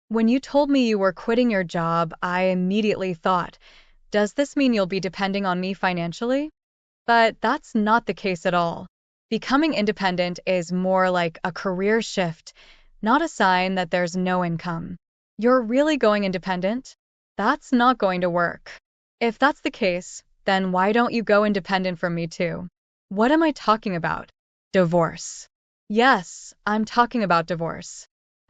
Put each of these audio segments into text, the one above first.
When you told me you were quitting your job, I immediately thought, does this mean you'll be depending on me financially? But that's not the case at all. Becoming independent is more like a career shift, not a sign that there's no income. You're really going independent? That's not going to work. If that's the case, then why don't you go independent from me too? What am I talking about? Divorce. Yes, I'm talking about divorce.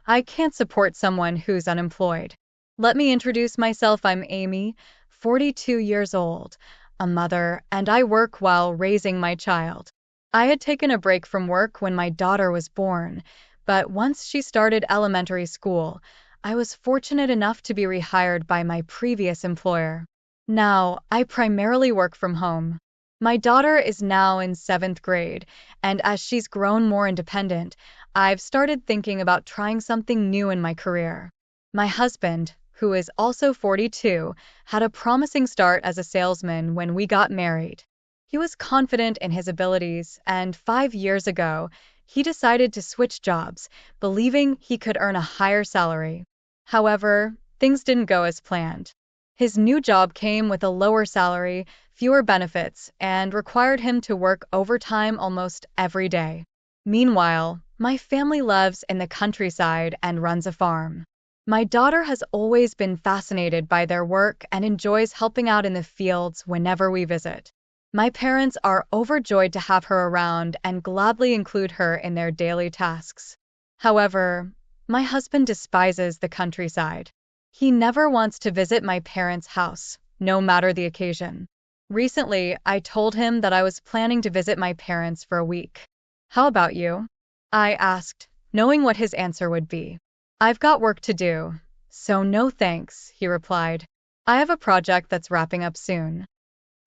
I can't support someone who's unemployed. Let me introduce myself. I'm Amy, 42 years old, a mother, and I work while raising my child. I had taken a break from work when my daughter was born, but once she started elementary school, I was fortunate enough to be rehired by my previous employer. Now, I primarily work from home. My daughter is now in seventh grade, and as she's grown more independent, I've started thinking about trying something new in my career. My husband, who is also 42, had a promising start as a salesman when we got married. He was confident in his abilities, and 5 years ago, he decided to switch jobs, believing he could earn a higher salary. However, things didn't go as planned. His new job came with a lower salary, fewer benefits, and required him to work overtime almost every day. Meanwhile, my family lives in the countryside and runs a farm. My daughter has always been fascinated by their work and enjoys helping out in the fields whenever we visit. My parents are overjoyed to have her around and gladly include her in their daily tasks. However, my husband despises the countryside. He never wants to visit my parents' house, no matter the occasion. Recently, I told him that I was planning to visit my parents for a week. How about you? I asked, knowing what his answer would be. I've got work to do, so no thanks, he replied. I have a project that's wrapping up soon.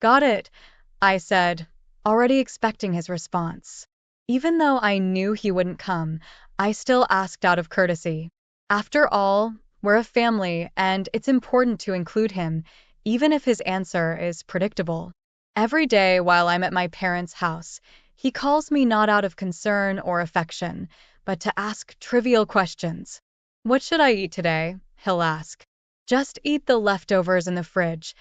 Got it, I said, already expecting his response. Even though I knew he wouldn't come, I still asked out of courtesy. After all, we're a family, and it's important to include him, even if his answer is predictable. Every day while I'm at my parents' house, he calls me not out of concern or affection, but to ask trivial questions. What should I eat today? He'll ask. Just eat the leftovers in the fridge,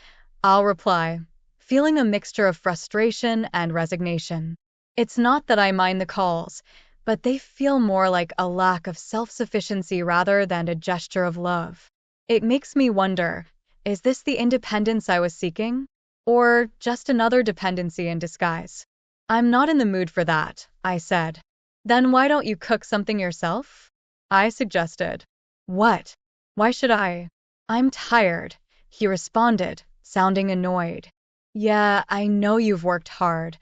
I'll reply, feeling a mixture of frustration and resignation. It's not that I mind the calls, but they feel more like a lack of self-sufficiency rather than a gesture of love. It makes me wonder, is this the independence I was seeking? Or just another dependency in disguise? I'm not in the mood for that, I said. Then why don't you cook something yourself? I suggested. What? Why should I? I'm tired, he responded, sounding annoyed. Yeah, I know you've worked hard,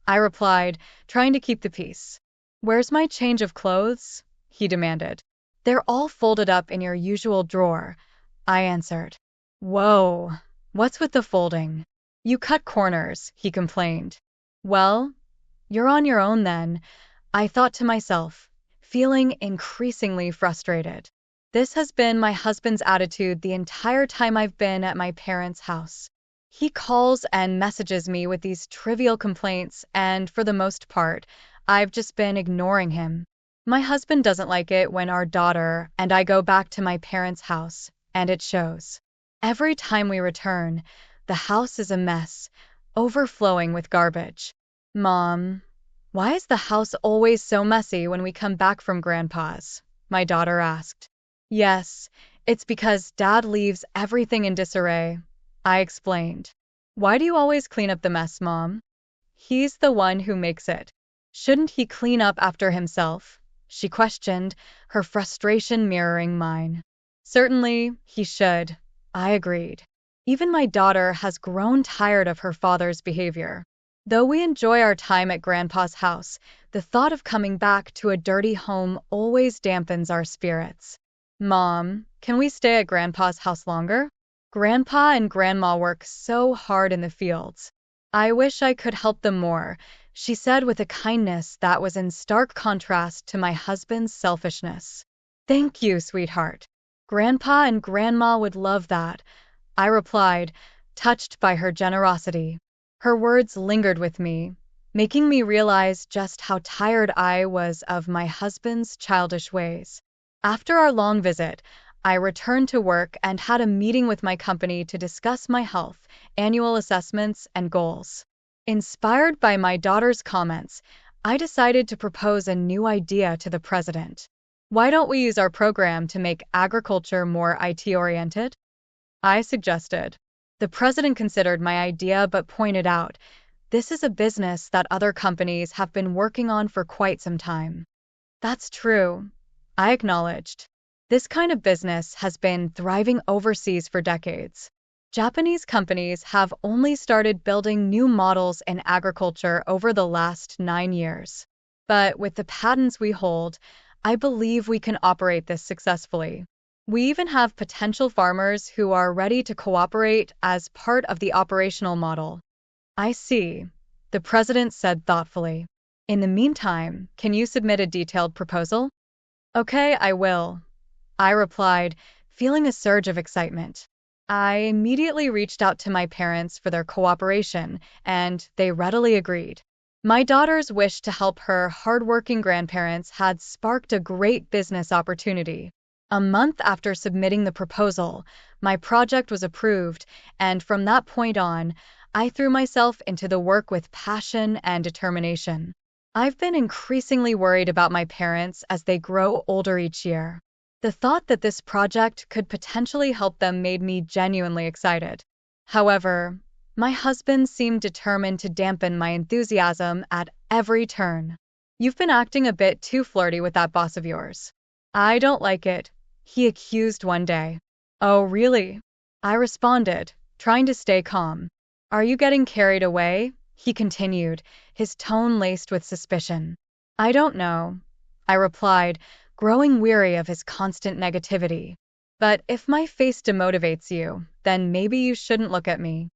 I replied, trying to keep the peace. Where's my change of clothes? He demanded. They're all folded up in your usual drawer, I answered. Whoa, what's with the folding? You cut corners, he complained. Well, you're on your own then, I thought to myself, feeling increasingly frustrated. This has been my husband's attitude the entire time I've been at my parents' house. He calls and messages me with these trivial complaints, and for the most part, I've just been ignoring him. My husband doesn't like it when our daughter and I go back to my parents' house, and it shows. Every time we return, the house is a mess, overflowing with garbage. Mom, why is the house always so messy when we come back from Grandpa's? My daughter asked. Yes, it's because Dad leaves everything in disarray, I explained. Why do you always clean up the mess, Mom? He's the one who makes it. Shouldn't he clean up after himself? She questioned, her frustration mirroring mine. Certainly, he should, I agreed. Even my daughter has grown tired of her father's behavior. Though we enjoy our time at Grandpa's house, the thought of coming back to a dirty home always dampens our spirits. Mom, can we stay at Grandpa's house longer? Grandpa and Grandma work so hard in the fields. I wish I could help them more, she said with a kindness that was in stark contrast to my husband's selfishness. Thank you, sweetheart. Grandpa and Grandma would love that, I replied, touched by her generosity. Her words lingered with me, making me realize just how tired I was of my husband's childish ways. After our long visit, I returned to work and had a meeting with my company to discuss my health, annual assessments, and goals. Inspired by my daughter's comments, I decided to propose a new idea to the president. Why don't we use our program to make agriculture more IT-oriented? I suggested. The president considered my idea but pointed out, this is a business that other companies have been working on for quite some time. That's true, I acknowledged. This kind of business has been thriving overseas for decades. Japanese companies have only started building new models in agriculture over the last 9 years. But with the patents we hold, I believe we can operate this successfully. We even have potential farmers who are ready to cooperate as part of the operational model. I see, the president said thoughtfully. In the meantime, can you submit a detailed proposal? Okay, I will, I replied, feeling a surge of excitement. I immediately reached out to my parents for their cooperation, and they readily agreed. My daughter's wish to help her hardworking grandparents had sparked a great business opportunity. A month after submitting the proposal, my project was approved, and from that point on, I threw myself into the work with passion and determination. I've been increasingly worried about my parents as they grow older each year. The thought that this project could potentially help them made me genuinely excited. However, my husband seemed determined to dampen my enthusiasm at every turn. You've been acting a bit too flirty with that boss of yours. I don't like it, he accused one day. Oh, really? I responded, trying to stay calm. Are you getting carried away? He continued, his tone laced with suspicion. I don't know, I replied, growing weary of his constant negativity. But if my face demotivates you, then maybe you shouldn't look at me.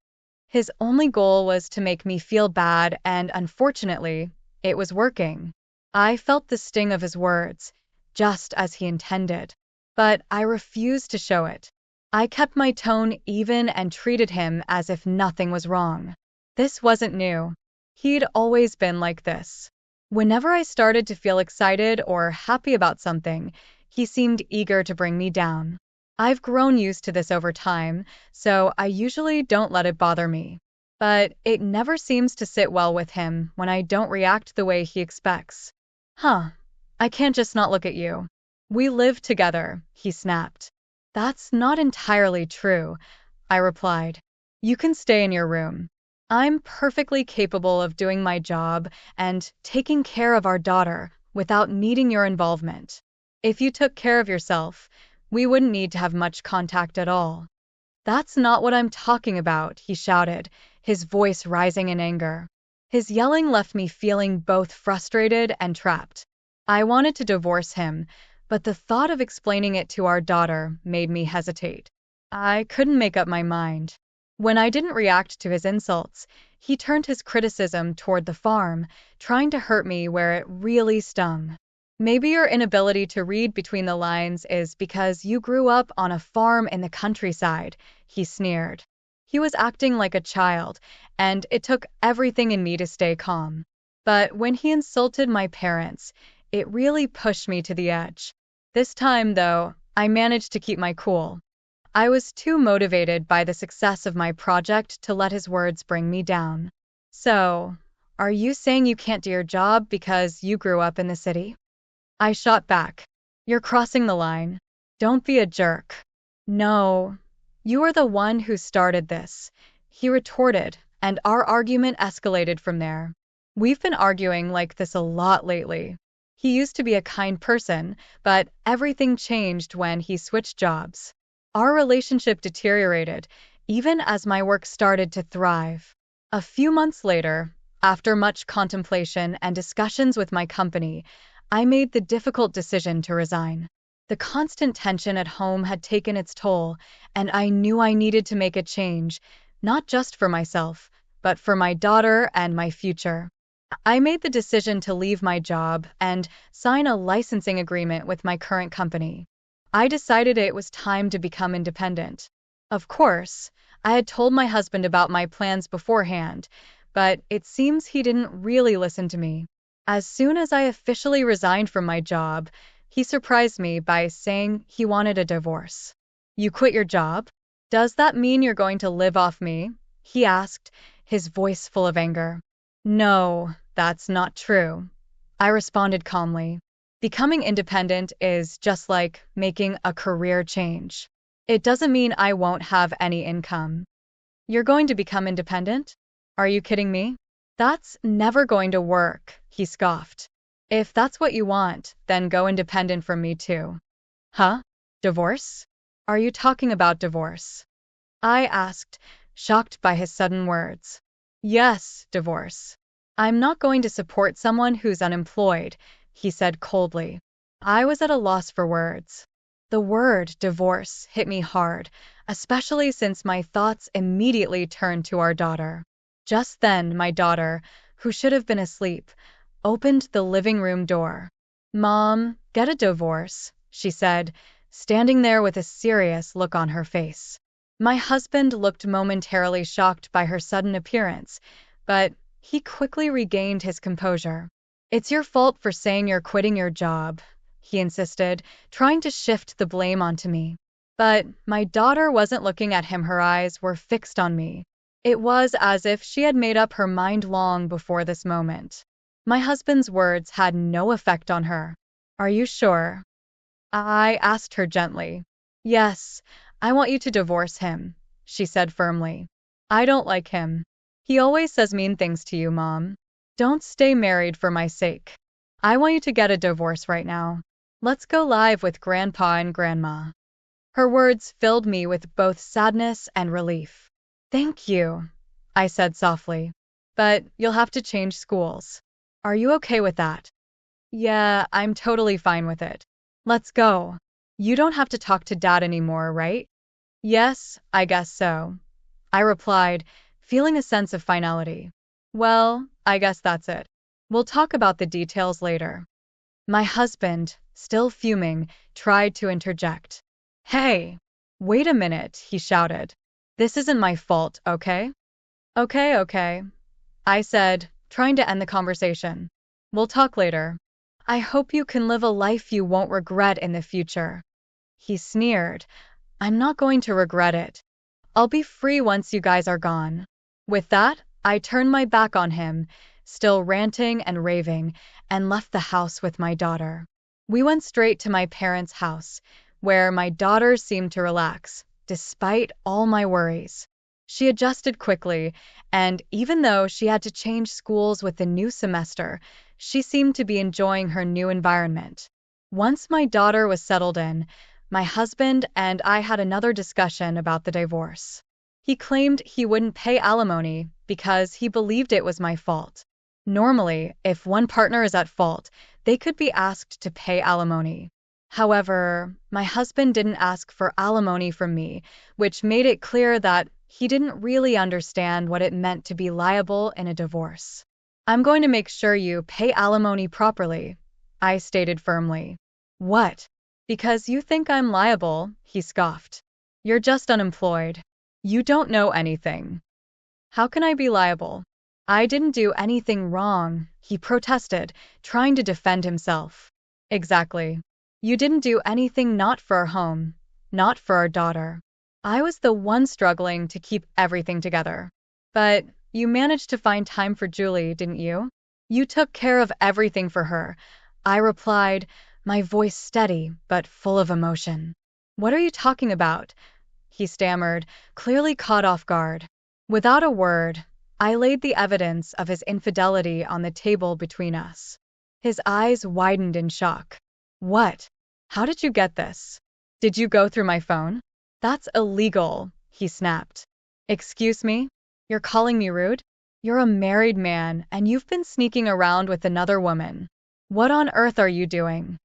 His only goal was to make me feel bad, and unfortunately, it was working. I felt the sting of his words, just as he intended. But I refused to show it. I kept my tone even and treated him as if nothing was wrong. This wasn't new. He'd always been like this. Whenever I started to feel excited or happy about something, he seemed eager to bring me down. I've grown used to this over time, so I usually don't let it bother me. But it never seems to sit well with him when I don't react the way he expects. I can't just not look at you. We live together, he snapped. That's not entirely true, I replied. You can stay in your room. I'm perfectly capable of doing my job and taking care of our daughter without needing your involvement. If you took care of yourself, we wouldn't need to have much contact at all. That's not what I'm talking about, he shouted, his voice rising in anger. His yelling left me feeling both frustrated and trapped. I wanted to divorce him, but the thought of explaining it to our daughter made me hesitate. I couldn't make up my mind. When I didn't react to his insults, he turned his criticism toward the farm, trying to hurt me where it really stung. Maybe your inability to read between the lines is because you grew up on a farm in the countryside, he sneered. He was acting like a child, and it took everything in me to stay calm. But when he insulted my parents, it really pushed me to the edge. This time, though, I managed to keep my cool. I was too motivated by the success of my project to let his words bring me down. So, are you saying you can't do your job because you grew up in the city? I shot back. You're crossing the line. Don't be a jerk. No, you are the one who started this, he retorted, and our argument escalated from there. We've been arguing like this a lot lately. He used to be a kind person, but everything changed when he switched jobs. Our relationship deteriorated, even as my work started to thrive. A few months later, after much contemplation and discussions with my company, I made the difficult decision to resign. The constant tension at home had taken its toll, and I knew I needed to make a change, not just for myself, but for my daughter and my future. I made the decision to leave my job and sign a licensing agreement with my current company. I decided it was time to become independent. Of course, I had told my husband about my plans beforehand, but it seems he didn't really listen to me. As soon as I officially resigned from my job, He surprised me by saying he wanted a divorce. You quit your job? Does that mean you're going to live off me? He asked, his voice full of anger. No, that's not true. I responded calmly. Becoming independent is just like making a career change. It doesn't mean I won't have any income. You're going to become independent? Are you kidding me? That's never going to work, he scoffed. If that's what you want, then go independent from me too. Huh? Divorce? Are you talking about divorce? I asked, shocked by his sudden words. Yes, divorce. I'm not going to support someone who's unemployed, he said coldly. I was at a loss for words. The word divorce hit me hard, especially since my thoughts immediately turned to our daughter. Just then, my daughter, who should have been asleep, opened the living room door. Mom, get a divorce, she said, standing there with a serious look on her face. My husband looked momentarily shocked by her sudden appearance, but he quickly regained his composure. It's your fault for saying you're quitting your job, he insisted, trying to shift the blame onto me. But my daughter wasn't looking at him, her eyes were fixed on me. It was as if she had made up her mind long before this moment. My husband's words had no effect on her. Are you sure? I asked her gently. Yes, I want you to divorce him, she said firmly. I don't like him. He always says mean things to you, Mom. Don't stay married for my sake. I want you to get a divorce right now. Let's go live with Grandpa and Grandma. Her words filled me with both sadness and relief. Thank you, I said softly. But you'll have to change schools. Are you okay with that? Yeah, I'm totally fine with it. Let's go. You don't have to talk to Dad anymore, right? Yes, I guess so, I replied, feeling a sense of finality. Well, I guess that's it. We'll talk about the details later. My husband, still fuming, tried to interject. Hey, wait a minute, he shouted. This isn't my fault, okay? Okay, I said, trying to end the conversation. We'll talk later. I hope you can live a life you won't regret in the future. He sneered. I'm not going to regret it. I'll be free once you guys are gone. With that, I turned my back on him, still ranting and raving, and left the house with my daughter. We went straight to my parents' house, where my daughter seemed to relax, despite all my worries. She adjusted quickly, and even though she had to change schools with the new semester, she seemed to be enjoying her new environment. Once my daughter was settled in, my husband and I had another discussion about the divorce. He claimed he wouldn't pay alimony because he believed it was my fault. Normally, if one partner is at fault, they could be asked to pay alimony. However, my husband didn't ask for alimony from me, which made it clear that he didn't really understand what it meant to be liable in a divorce. I'm going to make sure you pay alimony properly, I stated firmly. What? Because you think I'm liable, he scoffed. You're just unemployed. You don't know anything. How can I be liable? I didn't do anything wrong, he protested, trying to defend himself. Exactly. You didn't do anything not for our home, not for our daughter. I was the one struggling to keep everything together. But you managed to find time for Julie, didn't you? You took care of everything for her, I replied, my voice steady but full of emotion. What are you talking about? He stammered, clearly caught off guard. Without a word, I laid the evidence of his infidelity on the table between us. His eyes widened in shock. What? How did you get this? Did you go through my phone? That's illegal, he snapped. Excuse me? You're calling me rude? You're a married man and you've been sneaking around with another woman. What on earth are you doing?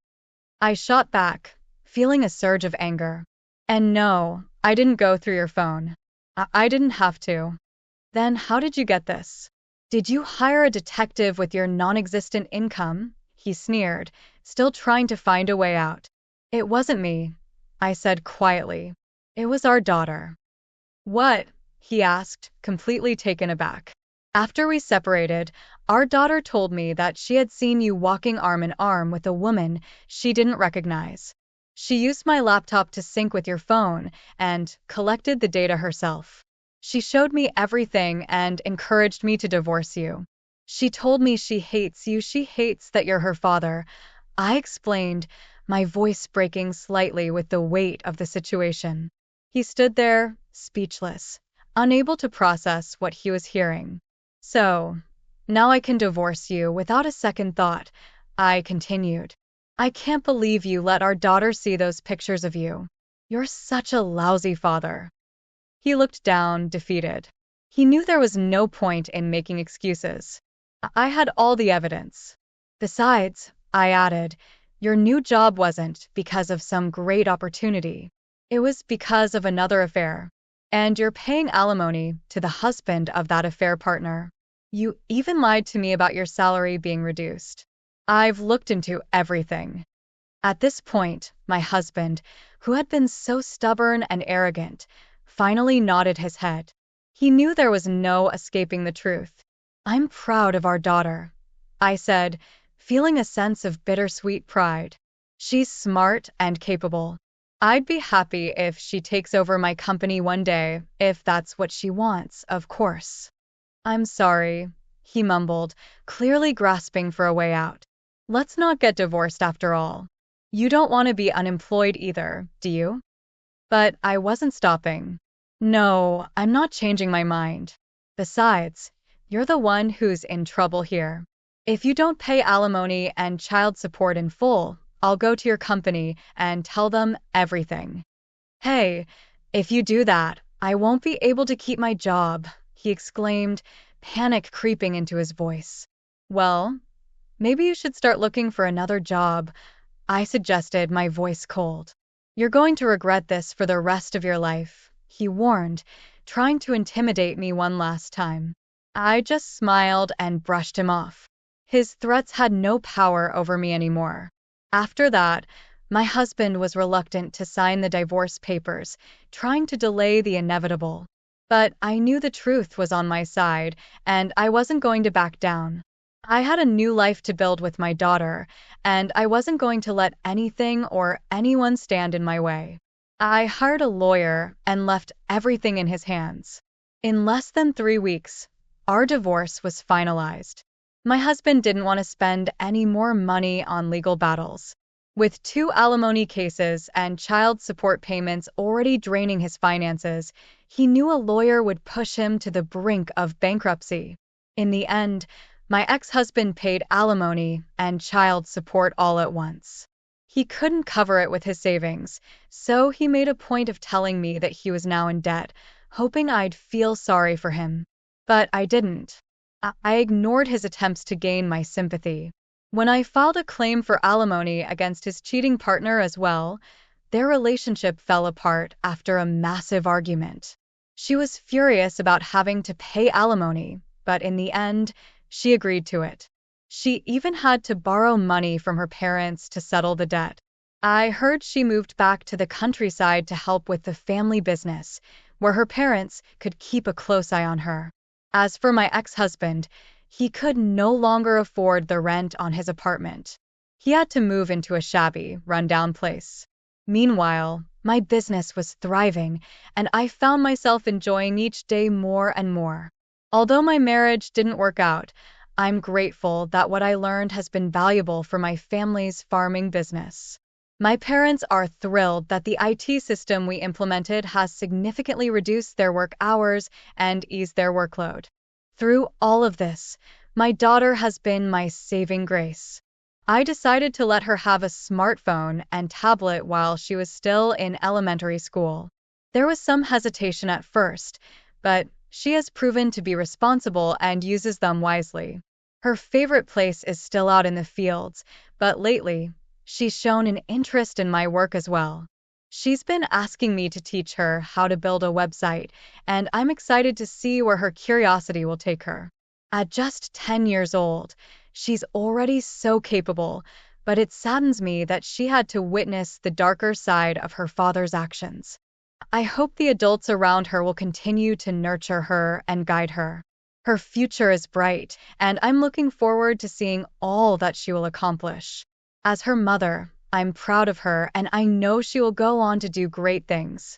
I shot back, feeling a surge of anger. And no, I didn't go through your phone. I didn't have to. Then how did you get this? Did you hire a detective with your non-existent income? He sneered, still trying to find a way out. It wasn't me, I said quietly. It was our daughter. What? He asked, completely taken aback. After we separated, our daughter told me that she had seen you walking arm in arm with a woman she didn't recognize. She used my laptop to sync with your phone and collected the data herself. She showed me everything and encouraged me to divorce you. She told me she hates you, she hates that you're her father. I explained, my voice breaking slightly with the weight of the situation. He stood there, speechless, unable to process what he was hearing. So, now I can divorce you without a second thought, I continued. I can't believe you let our daughter see those pictures of you. You're such a lousy father. He looked down, defeated. He knew there was no point in making excuses. I had all the evidence. Besides, I added, your new job wasn't because of some great opportunity. It was because of another affair. And you're paying alimony to the husband of that affair partner. You even lied to me about your salary being reduced. I've looked into everything. At this point, my husband, who had been so stubborn and arrogant, finally nodded his head. He knew there was no escaping the truth. I'm proud of our daughter, I said, feeling a sense of bittersweet pride. She's smart and capable. I'd be happy if she takes over my company one day, if that's what she wants, of course. I'm sorry, he mumbled, clearly grasping for a way out. Let's not get divorced after all. You don't want to be unemployed either, do you? But I wasn't stopping. No, I'm not changing my mind. Besides, you're the one who's in trouble here. If you don't pay alimony and child support in full, I'll go to your company and tell them everything. Hey, if you do that, I won't be able to keep my job, he exclaimed, panic creeping into his voice. Well, maybe you should start looking for another job, I suggested, my voice cold. You're going to regret this for the rest of your life, he warned, trying to intimidate me one last time. I just smiled and brushed him off. His threats had no power over me anymore. After that, my husband was reluctant to sign the divorce papers, trying to delay the inevitable. But I knew the truth was on my side, and I wasn't going to back down. I had a new life to build with my daughter, and I wasn't going to let anything or anyone stand in my way. I hired a lawyer and left everything in his hands. In less than 3 weeks, our divorce was finalized. My husband didn't want to spend any more money on legal battles. With 2 alimony cases and child support payments already draining his finances, he knew a lawyer would push him to the brink of bankruptcy. In the end, my ex-husband paid alimony and child support all at once. He couldn't cover it with his savings, so he made a point of telling me that he was now in debt, hoping I'd feel sorry for him. But I didn't. I ignored his attempts to gain my sympathy. When I filed a claim for alimony against his cheating partner as well, their relationship fell apart after a massive argument. She was furious about having to pay alimony, but in the end, she agreed to it. She even had to borrow money from her parents to settle the debt. I heard she moved back to the countryside to help with the family business, where her parents could keep a close eye on her. As for my ex-husband, he could no longer afford the rent on his apartment. He had to move into a shabby, run-down place. Meanwhile, my business was thriving, and I found myself enjoying each day more and more. Although my marriage didn't work out, I'm grateful that what I learned has been valuable for my family's farming business. My parents are thrilled that the IT system we implemented has significantly reduced their work hours and eased their workload. Through all of this, my daughter has been my saving grace. I decided to let her have a smartphone and tablet while she was still in elementary school. There was some hesitation at first, but she has proven to be responsible and uses them wisely. Her favorite place is still out in the fields, but lately, she's shown an interest in my work as well. She's been asking me to teach her how to build a website, and I'm excited to see where her curiosity will take her. At just 10 years old, she's already so capable, but it saddens me that she had to witness the darker side of her father's actions. I hope the adults around her will continue to nurture her and guide her. Her future is bright, and I'm looking forward to seeing all that she will accomplish. As her mother, I'm proud of her and I know she will go on to do great things.